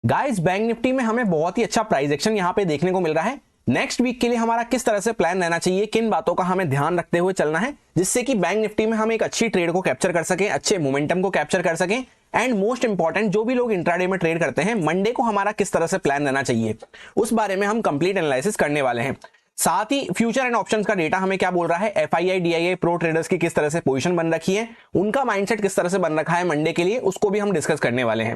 Guys bank Nifty में हमें बहुत ही अच्छा प्राइस एक्शन यहाँ पे देखने को मिल रहा है। नेक्स्ट वीक के लिए हमारा किस तरह से प्लान रहना चाहिए, किन बातों का हमें ध्यान रखते हुए चलना है जिससे कि बैंक निफ्टी में हम एक अच्छी ट्रेड को कैप्चर कर सकें, अच्छे मोमेंटम को कैप्चर कर सकें। एंड मोस्ट इंपॉर्टेंट, जो भी लोग इंट्राडे में ट्रेड करते हैं, मंडे को हमारा किस तरह से प्लान रहना चाहिए उस बारे में हम कंप्लीट एनालिसिस करने वाले हैं। साथ ही फ्यूचर एंड ऑप्शंस का डेटा हमें क्या बोल रहा है, एफआईआई डीआईआई प्रो ट्रेडर्स की किस तरह से पोजीशन बन रखी है, उनका माइंडसेट किस तरह से बन रखा है मंडे के लिए, उसको भी हम डिस्कस करने वाले हैं।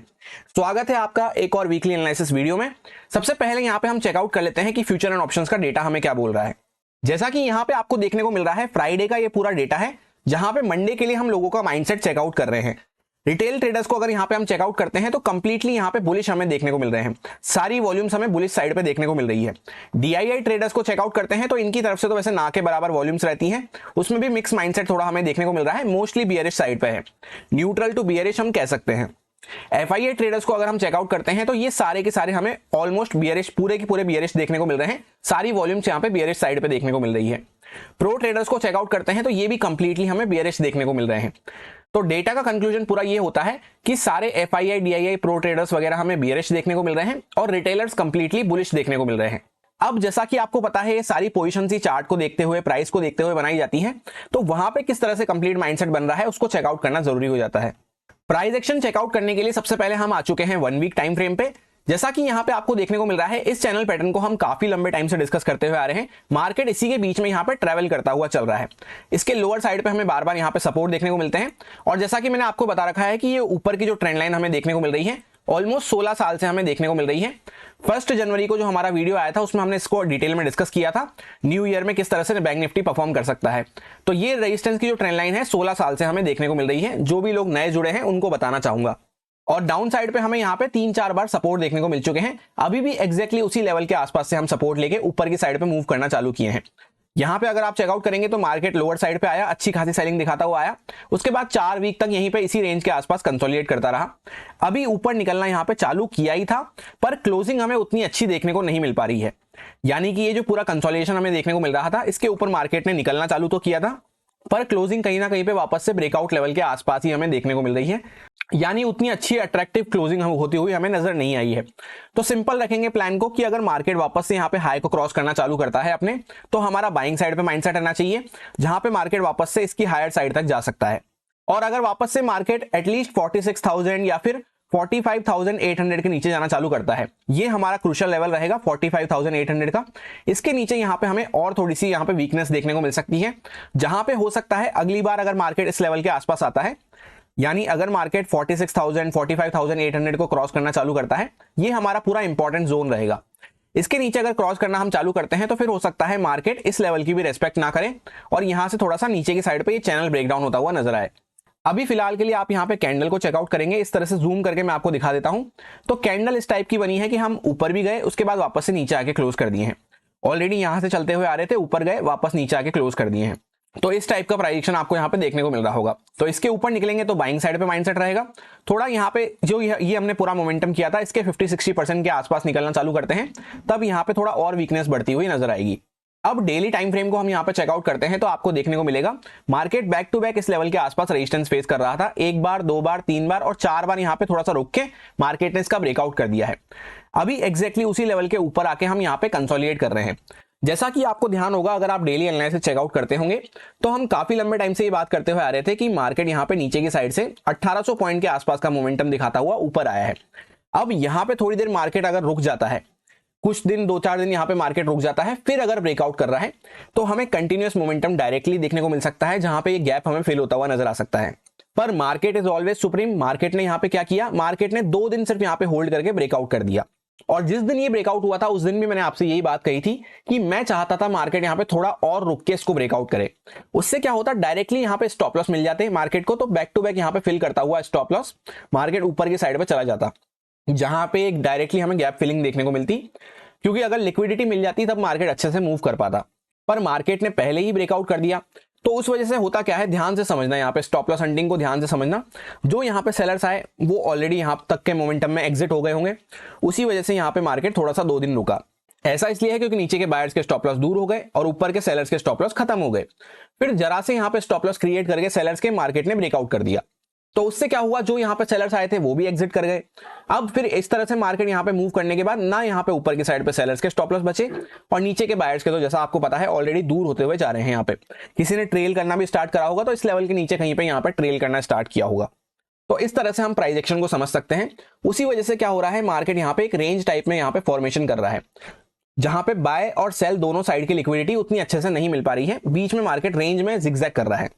स्वागत है आपका एक और वीकली एनालिसिस वीडियो में। सबसे पहले यहाँ पे हम चेकआउट कर लेते हैं कि फ्यूचर एंड ऑप्शंस का डेटा हमें क्या बोल रहा है। जैसा कि यहाँ पे आपको देखने को मिल रहा है, फ्राइडे का ये पूरा डेटा है जहां पे मंडे के लिए हम लोगों का माइंडसेट चेकआउट कर रहे हैं। रिटेल ट्रेडर्स को अगर यहाँ पे हम चेकआउट करते हैं तो कंप्लीटली यहाँ पे बुलिश हमें देखने को मिल रहे हैं, सारी वॉल्यूम्स हमें बुलिश साइड पे देखने को मिल रही है। डीआईआई ट्रेडर्स को चेकआउट करते हैं तो इनकी तरफ से तो वैसे ना के बराबर वॉल्यूम्स रहती हैं, उसमें भी मिक्स माइंडसेट थोड़ा हमें देखने को मिल रहा है, मोस्टली बियरिश साइड पे है, न्यूट्रल टू बियरिश हम कह सकते हैं। एफआईआई ट्रेडर्स को अगर हम चेकआउट करते हैं तो ये सारे के सारे हमें ऑलमोस्ट बियरिश, पूरे के पूरे बियरिश देखने को मिल रहे हैं, सारी वॉल्यूम्स यहाँ पे बियरिश साइड पे देखने को मिल रही है। प्रो ट्रेडर्स को चेकआउट करते हैं तो ये भी कंप्लीटली हमें बियरिश देखने को मिल रहे हैं। तो डेटा का कंक्लूजन पूरा ये होता है कि सारे एफआईआई डीआईआई प्रो ट्रेडर्स वगैरह हमें बियरिश देखने को मिल रहे हैं और रिटेलर्स कंप्लीटली बुलिश देखने को मिल रहे हैं। अब जैसा कि आपको पता है, ये सारी पोजीशंस ही चार्ट को देखते हुए, प्राइस को देखते हुए बनाई जाती हैं, तो वहां पे किस तरह से कंप्लीट माइंडसेट बन रहा है उसको चेकआउट करना जरूरी हो जाता है। प्राइस एक्शन चेकआउट करने के लिए सबसे पहले हम आ चुके हैं 1 वीक टाइम फ्रेम पे। जैसा कि यहाँ पे आपको देखने को मिल रहा है, इस चैनल पैटर्न को हम काफी लंबे टाइम से डिस्कस करते हुए आ रहे हैं। मार्केट इसी के बीच में यहाँ पे ट्रैवल करता हुआ चल रहा है। इसके लोअर साइड पे हमें बार बार यहाँ पे सपोर्ट देखने को मिलते हैं और जैसा कि मैंने आपको बता रखा है कि ये ऊपर की जो ट्रेंड लाइन हमें देखने को मिल रही है ऑलमोस्ट 16 साल से हमें देखने को मिल रही है। 1 जनवरी को जो हमारा वीडियो आया था उसमें हमने इसको डिटेल में डिस्कस किया था, न्यू ईयर में किस तरह से बैंक निफ्टी परफॉर्म कर सकता है। तो ये रेजिस्टेंस की जो ट्रेंड लाइन है 16 साल से हमें देखने को मिल रही है, जो भी लोग नए जुड़े हैं उनको बताना चाहूंगा। और डाउन साइड पे हमें यहाँ पे 3-4 बार सपोर्ट देखने को मिल चुके हैं, अभी भी एग्जैक्टली उसी लेवल के आसपास से हम सपोर्ट लेके ऊपर की साइड पे मूव करना चालू किए हैं। यहाँ पे अगर आप चेकआउट करेंगे तो मार्केट लोअर साइड पे आया, अच्छी खासी सेलिंग दिखाता हुआ आया, उसके बाद 4 वीक तक यहीं पे इसी रेंज के आसपास कंसोलिडेट करता रहा। अभी ऊपर निकलना यहाँ पे चालू किया ही था, पर क्लोजिंग हमें उतनी अच्छी देखने को नहीं मिल पा रही है। यानी कि ये जो पूरा कंसोलिडेशन हमें देखने को मिल रहा था, इसके ऊपर मार्केट ने निकलना चालू तो किया था, पर क्लोजिंग कहीं ना कहीं पे वापस से ब्रेकआउट लेवल के आसपास ही हमें देखने को मिल रही है। यानी उतनी अच्छी अट्रैक्टिव क्लोजिंग होती हुई हमें नजर नहीं आई है। तो सिंपल रखेंगे प्लान को कि अगर मार्केट वापस से यहाँ पे हाई को क्रॉस करना चालू करता है अपने, तो हमारा बाइंग साइड पे माइंडसेट रहना चाहिए, जहां पे मार्केट वापस से इसकी हायर साइड तक जा सकता है। और अगर वापस से मार्केट एटलीस्ट 46,000 या फिर 45,800 के नीचे जाना चालू करता है, ये हमारा क्रूशियल लेवल रहेगा 45,800 का। इसके नीचे यहाँ पे हमें और थोड़ी सी यहाँ पे वीकनेस देखने को मिल सकती है, जहां पे हो सकता है अगली बार अगर मार्केट इस लेवल के आसपास आता है, यानी अगर मार्केट 46,000 45,800 को क्रॉस करना चालू करता है, ये हमारा पूरा इंपॉर्टेंट जोन रहेगा। इसके नीचे अगर क्रॉस करना हम चालू करते हैं तो फिर हो सकता है मार्केट इस लेवल की भी रेस्पेक्ट ना करे और यहां से थोड़ा सा नीचे की साइड पे ये चैनल ब्रेकडाउन होता हुआ नजर आए। अभी फिलहाल के लिए आप यहाँ पे कैंडल को चेकआउट करेंगे, इस तरह से जूम करके मैं आपको दिखा देता हूं। तो कैंडल इस टाइप की बनी है कि हम ऊपर भी गए, उसके बाद वापस से नीचे आके क्लोज कर दिए हैं। ऑलरेडी यहां से चलते हुए आ रहे थे, ऊपर गए, वापस नीचे आके क्लोज कर दिए हैं। तो इस टाइप का प्राइस आपको यहाँ पे देखने को मिल रहा होगा। तो इसके ऊपर निकलेंगे तो बाइंग साइड पे माइंडसेट रहेगा। थोड़ा यहाँ पे जो ये हमने पूरा मोमेंटम किया था, इसके 50-60% के आसपास निकलना चालू करते हैं, तब यहाँ पे थोड़ा और वीकनेस बढ़ती हुई नजर आएगी। अब डेली टाइम फ्रेम को हम यहाँ पे चेकआउट करते हैं तो आपको देखने को मिलेगा मार्केट बैक टू बैक इस लेवल के आसपास रेजिस्टेंस फेस कर रहा था, 1 बार 2 बार 3 बार और 4 बार यहाँ पे थोड़ा सा रुक के मार्केट ने इसका ब्रेकआउट कर दिया है। अभी एग्जैक्टली उसी लेवल के ऊपर आके हम यहाँ पे कंसोलिडेट कर रहे हैं। जैसा कि आपको ध्यान होगा, अगर आप डेली एनालिसिस चेकआउट करते होंगे तो हम काफी लंबे टाइम से ये बात करते हुए आ रहे थे कि मार्केट यहाँ पे नीचे की साइड से 1800 पॉइंट के आसपास का मोमेंटम दिखाता हुआ ऊपर आया है। अब यहाँ पे थोड़ी देर मार्केट अगर रुक जाता है, कुछ दिन 2-4 दिन यहाँ पे मार्केट रुक जाता है, फिर अगर ब्रेकआउट कर रहा है तो हमें कंटिन्यूअस मोमेंटम डायरेक्टली देखने को मिल सकता है, जहां पे ये गैप हमें फिल होता हुआ नजर आ सकता है। पर market is always supreme. Market ने यहाँ पे क्या किया, मार्केट ने 2 दिन सिर्फ यहाँ पे होल्ड करके ब्रेकआउट कर दिया। और जिस दिन ये ब्रेकआउट हुआ था उस दिन भी मैंने आपसे यही बात कही थी कि मैं चाहता था मार्केट यहाँ पे थोड़ा और रुक के इसको ब्रेकआउट करे। उससे क्या होता, डायरेक्टली यहाँ पे स्टॉप लॉस मिल जाते मार्केट को, तो बैक टू बैक यहाँ पे फिल करता हुआ स्टॉप लॉस मार्केट ऊपर की साइड पे चला जाता, जहां पे एक डायरेक्टली हमें गैप फिलिंग देखने को मिलती, क्योंकि अगर लिक्विडिटी मिल जाती तब मार्केट अच्छे से मूव कर पाता। पर मार्केट ने पहले ही ब्रेकआउट कर दिया, तो उस वजह से होता क्या है, ध्यान से समझना, यहाँ पे स्टॉप लॉस हंटिंग को ध्यान से समझना। जो यहाँ पे सेलर्स आए वो ऑलरेडी यहाँ तक के मोमेंटम में एग्जिट हो गए होंगे, उसी वजह से यहाँ पे मार्केट थोड़ा सा 2 दिन रुका। ऐसा इसलिए है क्योंकि नीचे के बायर्स के स्टॉप लॉस दूर हो गए और ऊपर के सेलर्स के स्टॉप लॉस खत्म हो गए। फिर जरा से यहाँ पे स्टॉप लॉस क्रिएट करके सेलर्स के मार्केट ने ब्रेकआउट कर दिया। तो उससे क्या हुआ, जो यहाँ पे सेलर्स आए थे वो भी एग्जिट कर गए। अब फिर इस तरह से मार्केट यहाँ पे मूव करने के बाद ना यहाँ पे ऊपर की साइड पे सेलर्स के स्टॉप लॉस बचे और नीचे के बायर्स के तो जैसा आपको पता है ऑलरेडी दूर होते हुए जा रहे हैं। यहाँ पे किसी ने ट्रेल करना भी स्टार्ट करा होगा तो इस लेवल के नीचे कहीं पे यहाँ पे ट्रेल करना स्टार्ट किया होगा। तो इस तरह से हम प्राइस एक्शन को समझ सकते हैं। उसी वजह से क्या हो रहा है, मार्केट यहाँ पे एक रेंज टाइप में यहाँ पे फॉर्मेशन कर रहा है, जहां पे बाय और सेल दोनों साइड की लिक्विडिटी उतनी अच्छे से नहीं मिल पा रही है, बीच में मार्केट रेंज में जिगजैग कर रहा है।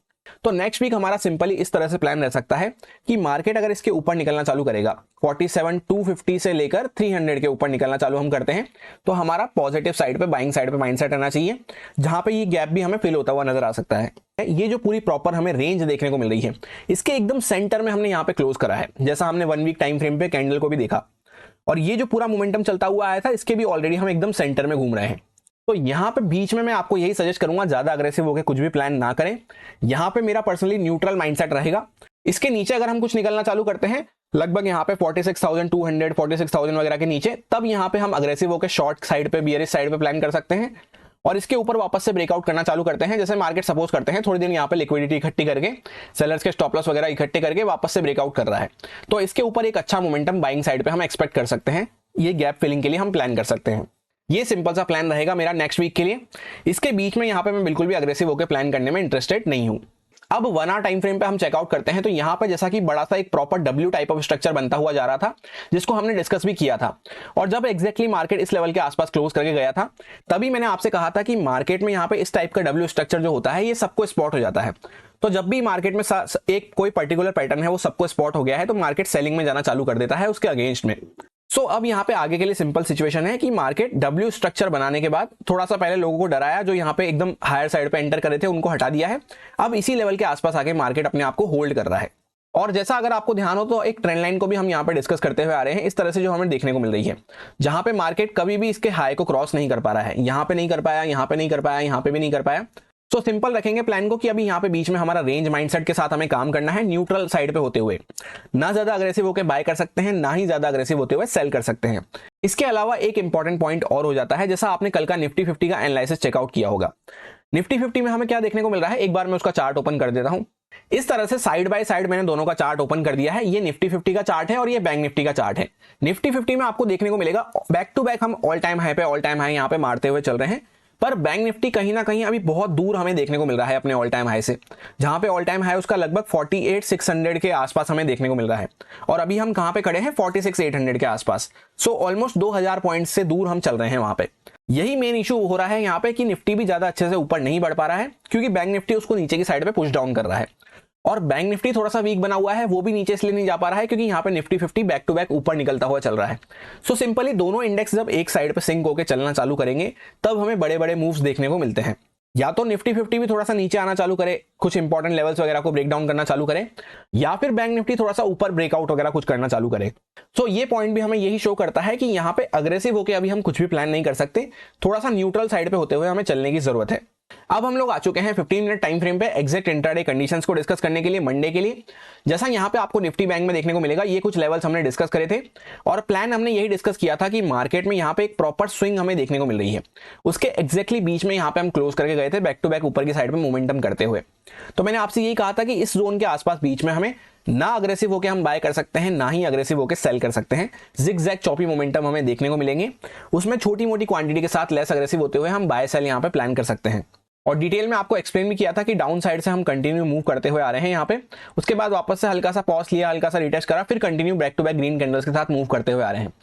तो नेक्स्ट वीक हमारा सिंपली इस तरह से प्लान रह सकता है कि मार्केट अगर इसके ऊपर निकलना चालू करेगा 47,250 से लेकर 300 के ऊपर निकलना चालू हम करते हैं तो हमारा पॉजिटिव साइड पे, बाइंग साइड पे माइंडसेट रहना चाहिए, जहां पे ये गैप भी हमें फिल होता हुआ नजर आ सकता है। ये जो पूरी प्रॉपर हमें रेंज देखने को मिल रही है, इसके एकदम सेंटर में हमने यहाँ पे क्लोज करा है, जैसा हमने 1 वीक टाइम फ्रेम पे कैंडल को भी देखा। और ये जो पूरा मोमेंटम चलता हुआ आया था, इसके भी ऑलरेडी हम एकदम सेंटर में घूम रहे हैं। तो यहाँ पे बीच में मैं आपको यही सजेस्ट करूंगा, ज्यादा अग्रेसिव होकर कुछ भी प्लान ना करें। यहाँ पे मेरा पर्सनली न्यूट्रल माइंडसेट रहेगा। इसके नीचे अगर हम कुछ निकलना चालू करते हैं लगभग यहाँ पे 46,200, 46,000 वगैरह के नीचे, तब यहाँ पे हम अग्रेसिव होकर शॉर्ट साइड पे, बियरिश साइड पे प्लान कर सकते हैं। और इसके ऊपर वापस से ब्रेकआउट करना चालू करते हैं, जैसे मार्केट सपोज करते हैं थोड़ी देर यहाँ पे लिक्विडिटी इकट्ठी करके, सेलर्स के स्टॉप लॉस वगैरह इकट्ठे करके वापस से ब्रेकआउट कर रहा है, तो इसके ऊपर एक अच्छा मोमेंटम बाइंग साइड पे हम एक्सपेक्ट कर सकते हैं। ये गैप फिलिंग के लिए हम प्लान कर सकते हैं। ये सिंपल सा प्लान रहेगा मेरा नेक्स्ट वीक के लिए। इसके बीच में यहाँ पे मैं बिल्कुल भी अग्रेसिव होकर प्लान करने में इंटरेस्टेड नहीं हूँ। अब 1 आवर टाइम फ्रेम पे हम चेकआउट करते हैं तो यहाँ पे जैसा कि बड़ा सा एक proper W type of structure बनता हुआ जा रहा था, जिसको हमने डिस्कस भी किया था। और जब एग्जैक्टली मार्केट इस लेवल के आसपास क्लोज करके गया था, तभी मैंने आपसे कहा था कि मार्केट में यहाँ पे इस टाइप का डब्ल्यू स्ट्रक्चर जो होता है ये सबको स्पॉट हो जाता है। तो जब भी मार्केट में एक कोई पर्टिकुलर पैटर्न है वो सबको स्पॉट हो गया है, तो मार्केट सेलिंग में जाना चालू कर देता है उसके अगेंस्ट में। सो अब यहाँ पे आगे के लिए सिंपल सिचुएशन है कि मार्केट डब्ल्यू स्ट्रक्चर बनाने के बाद थोड़ा सा पहले लोगों को डराया, जो यहाँ पे एकदम हायर साइड पे एंटर कर रहे थे उनको हटा दिया है। अब इसी लेवल के आसपास आके मार्केट अपने आप को होल्ड कर रहा है। और जैसा अगर आपको ध्यान हो तो एक ट्रेंड लाइन को भी हम यहाँ पे डिस्कस करते हुए आ रहे हैं, इस तरह से जो हमें देखने को मिल रही है, जहां पे मार्केट कभी भी इसके हाई को क्रॉस नहीं कर पा रहा है। यहाँ पे नहीं कर पाया, यहाँ पे नहीं कर पाया, यहाँ पे भी नहीं कर पाया। तो सिंपल रखेंगे प्लान को कि अभी यहाँ पे बीच में हमारा रेंज माइंडसेट के साथ हमें काम करना है, न्यूट्रल साइड पे होते हुए, ना ज्यादा अग्रेसिव होकर बाय कर सकते हैं, ना ही ज्यादा अग्रेसिव होते हुए सेल कर सकते हैं। इसके अलावा एक इंपॉर्टेंट पॉइंट और हो जाता है, जैसा आपने कल का निफ्टी 50 का एनालिसिस चेकआउट किया होगा। निफ्टी 50 में हमें क्या देखने को मिल रहा है, एक बार मैं उसका चार्ट ओपन कर देता हूं। इस तरह से साइड बाय साइड मैंने दोनों का चार्ट ओपन कर दिया है। ये निफ्टी 50 का चार्ट है और ये बैंक निफ्टी का चार्ट है। निफ्टी 50 में आपको देखने को मिलेगा बैक टू बैक हम ऑल टाइम हाई पे ऑल टाइम हाई यहाँ पे मारते हुए चल रहे हैं, पर बैंक निफ्टी कहीं ना कहीं अभी बहुत दूर हमें देखने को मिल रहा है अपने ऑल टाइम हाई से, जहां पे ऑल टाइम हाई उसका लगभग 48,600 के आसपास हमें देखने को मिल रहा है। और अभी हम कहां पे खड़े हैं, 46,800 के आसपास। सो ऑलमोस्ट 2000 पॉइंट से दूर हम चल रहे हैं वहां पे। यही मेन इशू हो रहा है यहाँ पे कि निफ्टी भी ज्यादा अच्छे से ऊपर नहीं बढ़ पा रहा है, क्योंकि बैंक निफ्टी उसको नीचे की साइड पे पुश डाउन कर रहा है। और बैंक निफ्टी थोड़ा सा वीक बना हुआ है, वो भी नीचे इसलिए नहीं जा पा रहा है क्योंकि यहाँ पे निफ्टी 50 बैक टू बैक ऊपर निकलता हुआ चल रहा है। सो सिंपली दोनों इंडेक्स जब एक साइड पे सिंक होकर चलना चालू करेंगे, तब हमें बड़े बड़े मूव्स देखने को मिलते हैं। या तो निफ्टी 50 भी थोड़ा सा नीचे आना चालू करे, कुछ इंपॉर्टेंट लेवल्स वगैरह को ब्रेक डाउन करना चालू करे, या फिर बैंक निफ्टी थोड़ा सा ऊपर ब्रेकआउट वगैरह कुछ करना चालू करे। सो ये पॉइंट भी हमें यही शो करता है कि यहाँ पे अग्रेसिव होकर अभी हम कुछ भी प्लान नहीं कर सकते, थोड़ा सा न्यूट्रल साइड पे होते हुए हमें चलने की जरूरत है। अब हम लोग आ चुके हैं 15 मिनट टाइम फ्रेम पे एग्जैक्ट इंट्राडे कंडीशंस को डिस्कस करने के लिए मंडे के लिए। जैसा यहाँ पे आपको निफ्टी बैंक में देखने को मिलेगा, ये कुछ लेवल्स हमने डिस्कस करे थे और प्लान हमने यही डिस्कस किया था कि मार्केट में यहाँ पे एक प्रॉपर स्विंग हमें देखने को मिल रही है। उसके एग्जैक्टली बीच में यहाँ पे हम क्लोज करके गए थे बैक टू बैक ऊपर की साइड में मोमेंटम करते हुए। तो मैंने आपसे यही कहा था कि इस जोन के आसपास बीच में हमें ना अग्रेसिव होकर हम बाय कर सकते हैं, ना ही अग्रेसिव होकर सेल कर सकते हैं। जिगजैग चॉपी मोमेंटम हमें देखने को मिलेंगे, उसमें छोटी मोटी क्वांटिटी के साथ लेस अग्रेसिव होते हुए हम बाय सेल यहाँ पे प्लान कर सकते हैं। और डिटेल में आपको एक्सप्लेन भी किया था कि डाउन साइड से हम कंटिन्यू मूव करते हुए आ रहे हैं यहाँ पे, उसके बाद वापस से हल्का सा पॉज लिया, हल्का सा रिटेस्ट करा, फिर continue back to back green candles के साथ मूव करते हुए आ रहे हैं।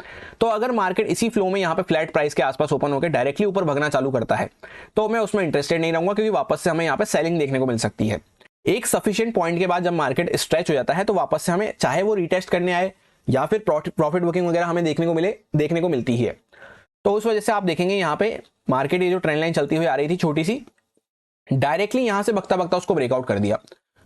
तो अगर मार्केट इसी फ्लो में यहाँ पे फ्लैट प्राइस के आसपास ओपन होकर डायरेक्टली ऊपर भगना चालू करता है, तो मैं उसमें इंटरेस्टेड नहीं रहूंगा, क्योंकि वापस से हमें यहाँ पे सेलिंग देखने को मिल सकती है। एक सफिशिएंट पॉइंट के बाद जब मार्केट स्ट्रेच हो जाता है, तो वापस से हमें चाहे वो रिटेस्ट करने आए या फिर प्रॉफिट बुकिंग वगैरह हमें देखने को मिलती है। तो उस वजह से आप देखेंगे यहाँ पे मार्केट ये जो ट्रेंड लाइन चलती हुई आ रही थी छोटी सी, डायरेक्टली यहां से बगता बगता उसको ब्रेकआउट कर दिया।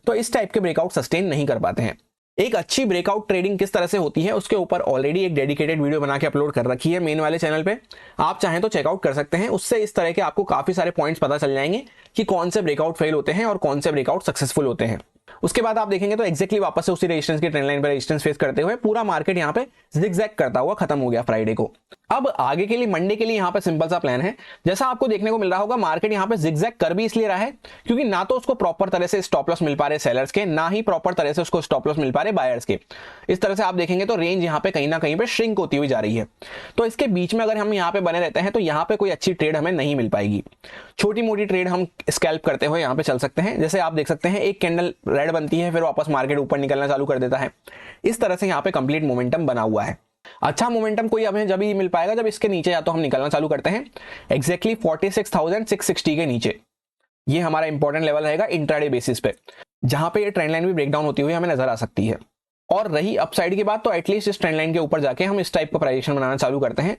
तो इस टाइप के ब्रेकआउट सस्टेन नहीं कर पाते हैं। एक अच्छी ब्रेकआउट ट्रेडिंग किस तरह से होती है उसके ऊपर ऑलरेडी एक डेडिकेटेड वीडियो बना के अपलोड कर रखी है मेन वाले चैनल पे, आप चाहें तो चेकआउट कर सकते हैं। उससे इस तरह के आपको काफी सारे पॉइंट्स पता चल जाएंगे कि कौन से ब्रेकआउट फेल होते हैं और कौन से ब्रेकआउट सक्सेसफुल होते हैं। उसके बाद आप देखेंगे तो एक्जैक्टली वापस से उसी रेजिस्टेंस की ट्रेंड लाइन पर रेजिस्टेंस फेस करते हुए पूरा मार्केट यहाँ पे जिगजैग करता हुआ खत्म हो गया फ्राइडे को। अब आगे के लिए मंडे के लिए यहाँ पे सिंपल सा प्लान है। जैसा आपको देखने को मिल रहा होगा मार्केट यहाँ पे जिगजैग कर भी इसलिए रहा है क्योंकि ना तो उसको प्रॉपर तरह से स्टॉप लॉस मिल पा रहे सेलर्स के, ना ही प्रॉपर तरह से उसको स्टॉप लॉस मिल पा रहे बायर्स के। इस तरह से आप देखेंगे तो रेंज यहाँ पे कहीं ना कहीं पे श्रिंक होती हुई जा रही है। तो इसके बीच में अगर हम यहाँ पे बने रहते हैं तो यहाँ पे कोई अच्छी ट्रेड हमें नहीं मिल पाएगी। छोटी मोटी ट्रेड हम स्कैल्प करते हुए यहाँ पे चल सकते हैं। जैसे आप देख सकते हैं एक कैंडल रेड बनती है, फिर वापस मार्केट ऊपर निकलना चालू कर देता है। इस तरह से यहाँ पे कंप्लीट मोमेंटम बना हुआ है। अच्छा मोमेंटम कोई हमें जब ही मिल पाएगा जब इसके नीचे या तो हम निकलना चालू करते हैं एग्जैक्टली 46,660 के नीचे। ये हमारा इंपॉर्टेंट लेवल रहेगा इंट्राडे बेसिस पे, जहां पे ये ट्रेंड लाइन भी ब्रेकडाउन होती हुई हमें नजर आ सकती है। और रही अपसाइड की बात तो एटलीस्ट इस ट्रेंड लाइन के ऊपर जाके हम इस टाइप का प्राइजेक्शन बनाना चालू करते हैं।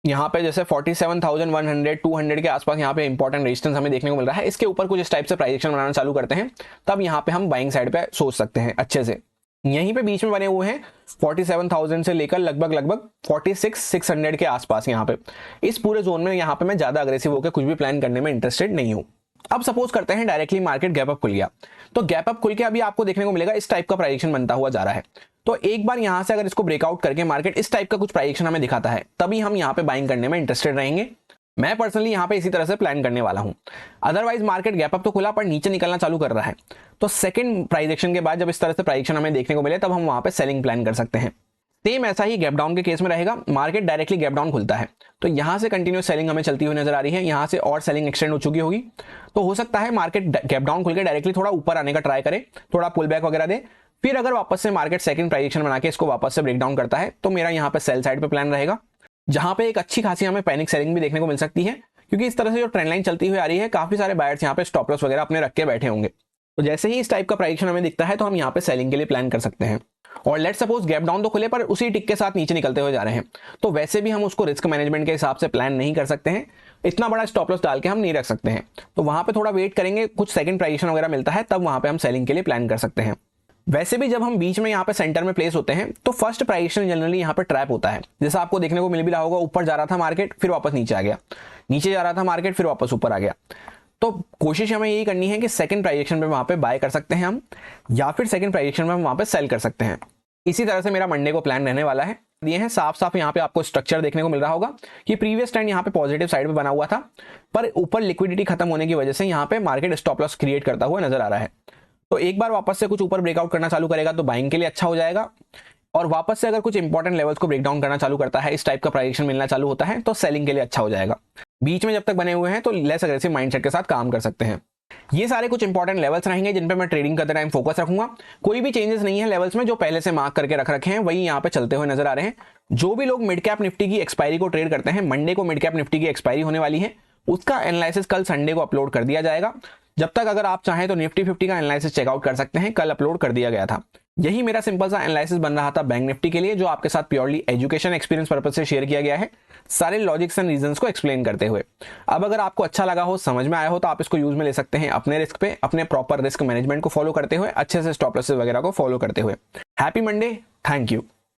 यहाँ पे जैसे 47,100 200 के आसपास यहाँ पे इंपॉर्टेंट रेजिस्टेंस हमें देखने को मिल रहा है। इसके ऊपर कुछ इस टाइप से प्राइजेक्शन बनाना चालू करते हैं, तब यहाँ पे हम बाइंग साइड पे सोच सकते हैं अच्छे से। यहीं पे बीच में बने हुए हैं 47,000 से लेकर लगभग 46,600 के आसपास। यहाँ पे इस पूरे जोन में यहाँ पे मैं ज्यादा अग्रेसिव होकर कुछ भी प्लान करने में इंटरेस्टेड नहीं हूँ। अब सपोज करते हैं डायरेक्टली मार्केट गैप अप खुल गया, तो गैप अप खुल के अभी आपको देखने को मिलेगा इस टाइप का प्राइजेक्शन बनता हुआ जा रहा है। तो एक बार यहां से अगर इसको ब्रेकआउट करके मार्केट इस टाइप का कुछ प्राइजेक्शन हमें दिखाता है तभी हम यहाँ पे बाइंग करने में इंटरेस्टेड रहेंगे। मैं पर्सनली यहाँ पे इसी तरह से प्लान करने वाला हूं। अदरवाइज मार्केट गैप अप तो खुला पर नीचे निकलना चालू कर रहा है, तो सेकंड प्राइजेक्शन के बाद जब इस तरह से प्राइजेक्शन हमें देखने को मिले तब हम वहां पे सेलिंग प्लान कर सकते हैं। सेम ऐसा ही गैप डाउन के केस में रहेगा। मार्केट डायरेक्टली गैप डाउन खुलता है तो यहां से कंटिन्यूस सेलिंग हमें चलती हुई नजर आ रही है, यहां से और सेलिंग एक्सटेंड हो चुकी होगी। तो हो सकता है मार्केट गैप डाउन खुल के डायरेक्टली थोड़ा ऊपर आने का ट्राई करे, थोड़ा पुल बैक वगैरह दे, फिर अगर वापस से मार्केट सेकंड प्राइजेक्शन बना के इसको वापस से ब्रेक डाउन करता है तो मेरा यहाँ पे सेल साइड पे प्लान रहेगा, जहां पे एक अच्छी खासी हमें पैनिक सेलिंग भी देखने को मिल सकती है। क्योंकि इस तरह से जो ट्रेंड लाइन चलती हुई आ रही है काफी सारे बायर्स यहाँ पे स्टॉप लॉस वगैरह अपने रख के बैठे होंगे। तो जैसे ही इस टाइप का प्राइजेक्शन हमें दिखता है तो हम यहाँ पे सेलिंग के लिए प्लान कर सकते हैं। और लेट्स सपोज गैप डाउन तो खुले पर उसी टिक के साथ नीचे निकलते हुए जा रहे हैं, तो वैसे भी हम उसको रिस्क मैनेजमेंट के हिसाब से प्लान नहीं कर सकते हैं। इतना बड़ा स्टॉप लॉस डाल के हम नहीं रख सकते हैं, तो वहां पे थोड़ा वेट करेंगे, कुछ सेकंड प्राइजेक्शन वगैरह मिलता है तब वहां पे हम सेलिंग के लिए प्लान कर सकते हैं। वैसे भी जब हम बीच में यहाँ पे सेंटर में प्लेस होते हैं तो फर्स्ट प्राइजेक्शन जनरली यहाँ पे ट्रैप होता है। जैसा आपको देखने को मिल भी रहा होगा, ऊपर जा रहा था मार्केट फिर वापस नीचे आ गया, नीचे जा रहा था मार्केट फिर वापस ऊपर आ गया। तो कोशिश हमें यही करनी है कि सेकंड प्राइजेक्शन पे वहां पे बाय कर सकते हैं हम, या फिर सेकंड प्राइजेक्शन में हम वहां पे सेल कर सकते हैं। इसी तरह से मेरा मंडे को प्लान रहने वाला है। दिए हैं साफ साफ यहाँ पे आपको स्ट्रक्चर देखने को मिल रहा होगा कि प्रीवियस ट्रेंड यहाँ पे पॉजिटिव साइड पे बना हुआ था, पर ऊपर लिक्विडिटी खत्म होने की वजह से यहाँ पे मार्केट स्टॉप लॉस क्रिएट करता हुआ नजर आ रहा है। तो एक बार वापस से कुछ ऊपर ब्रेकआउट करना चालू करेगा तो बाइंग के लिए अच्छा हो जाएगा, और वापस से अगर कुछ इंपॉर्टेंट लेवल्स को ब्रेक डाउन करना चालू करता है, इस टाइप का प्राइजेक्शन मिलना चालू होता है तो सेलिंग के लिए अच्छा हो जाएगा। बीच में जब तक बने हुए हैं तो लेस अग्रेसिव माइंडसेट के साथ काम कर सकते हैं। ये सारे कुछ इंपॉर्टेंट लेवल्स रहेंगे जिन पे मैं ट्रेडिंग करते टाइम फोकस रखूंगा। कोई भी चेंजेस नहीं है लेवल्स में, जो पहले से मार्क करके रख रखे हैं वही यहाँ पे चलते हुए नजर आ रहे हैं। जो भी लोग मिड कैप निफ्टी की एक्सपायरी को ट्रेड करते हैं, मंडे को मिड कैप निफ्टी की एक्सपायरी होने वाली है, उसका एनालिसिस कल संडे को अपलोड कर दिया जाएगा। जब तक अगर आप चाहें तो निफ्टी 50 का एनालिसिस चेकआउट कर सकते हैं, कल अपलोड कर दिया गया था। यही मेरा सिंपल सा एनालिसिस बन रहा था बैंक निफ्टी के लिए, जो आपके साथ प्योरली एजुकेशन एक्सपीरियंस पर्पस से शेयर किया गया है, सारे लॉजिक्स एंड रीजंस को एक्सप्लेन करते हुए। अब अगर आपको अच्छा लगा हो, समझ में आया हो, तो आप इसको यूज में ले सकते हैं अपने रिस्क पे, अपने प्रॉपर रिस्क मैनेजमेंट को फॉलो करते हुए, अच्छे से स्टॉप लॉसेस वगैरह को फॉलो करते हुए। Happy Monday, thank you.